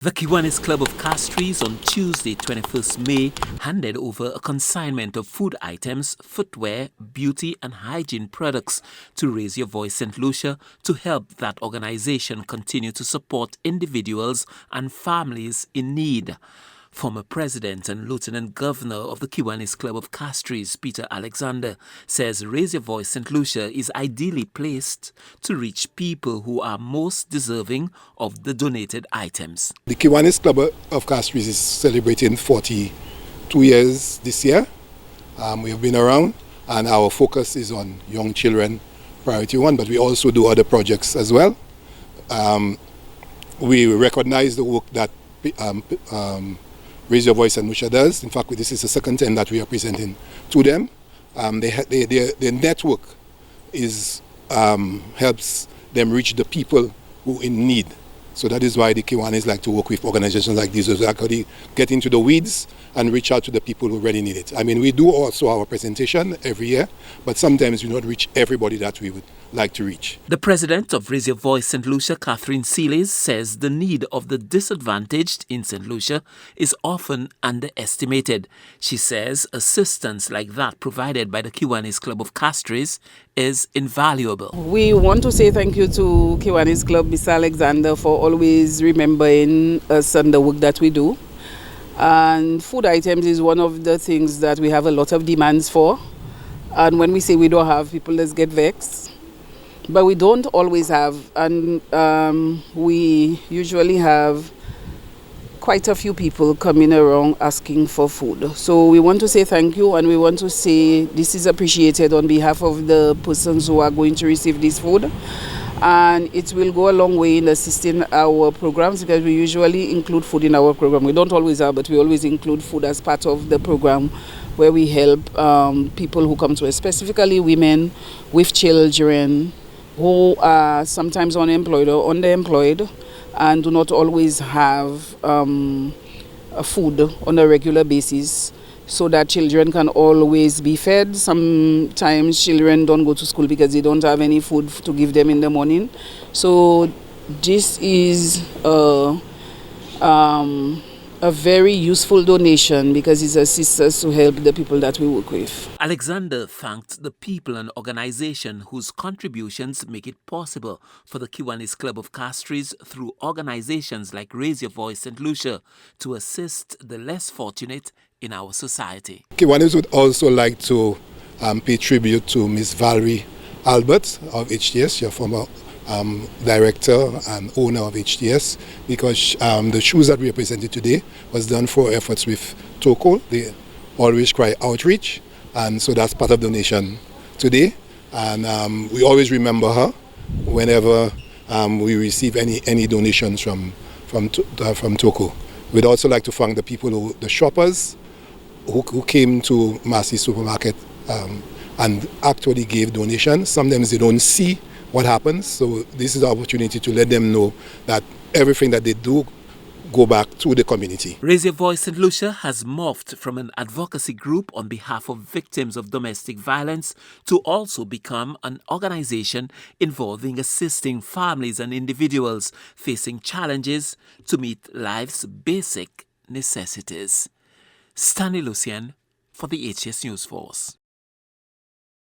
The Kiwanis Club of Castries on Tuesday, 21st May, handed over a consignment of food items, footwear, beauty and hygiene products to Raise Your Voice St. Lucia to help that organization continue to support individuals and families in need. Former President and Lieutenant Governor of the Kiwanis Club of Castries, Peter Alexander, says Raise Your Voice St. Lucia is ideally placed to reach people who are most deserving of the donated items. The Kiwanis Club of Castries is celebrating 42 years this year. We have been around and our focus is on young children, priority one, but we also do other projects as well. We recognize the work that Raise Your Voice St. Lucia does. In fact, this is the second time that we are presenting to them. Their network helps them reach the people who in need. So that is why the Kiwanis like to work with organizations like these, to actually get into the weeds and reach out to the people who really need it. I mean, we do also our presentation every year, but sometimes we don't reach everybody that we would like to reach. The president of Raise Your Voice St. Lucia, Catherine Seales, says the need of the disadvantaged in St. Lucia is often underestimated. She says assistance like that provided by the Kiwanis Club of Castries is invaluable. We want to say thank you to Kiwanis Club, Mr. Alexander, for always remembering us and the work that we do. And food items is one of the things that we have a lot of demands for. And when we say we don't have, people just get vexed. But we don't always have. And we usually have quite a few people coming around asking for food. So we want to say thank you, and we want to say this is appreciated on behalf of the persons who are going to receive this food. And it will go a long way in assisting our programs, because we usually include food in our program. We don't always have, but we always include food as part of the program, where we help people who come to us, specifically women with children who are sometimes unemployed or underemployed and do not always have food on a regular basis, so that children can always be fed. Sometimes children don't go to school because they don't have any food to give them in the morning. So this is a very useful donation, because it assists us to help the people that we work with. Alexander thanked the people and organization whose contributions make it possible for the Kiwanis Club of Castries, through organizations like Raise Your Voice St. Lucia, to assist the less fortunate in our society. Kiwanis would also like to pay tribute to Ms. Valerie Albert of HTS, your former director and owner of HTS, because the shoes that we are presenting today was done for efforts with TOCO, the Always Cry Outreach, and so that's part of the donation today. And we always remember her whenever we receive any donations from TOCO. We'd also like to thank the people, the shoppers who came to Massey Supermarket and actually gave donations. Sometimes they don't see what happens, so this is the opportunity to let them know that everything that they do go back to the community. Raise Your Voice St. Lucia has morphed from an advocacy group on behalf of victims of domestic violence to also become an organization involving assisting families and individuals facing challenges to meet life's basic necessities. Stanley Lucien for the HTS News Force.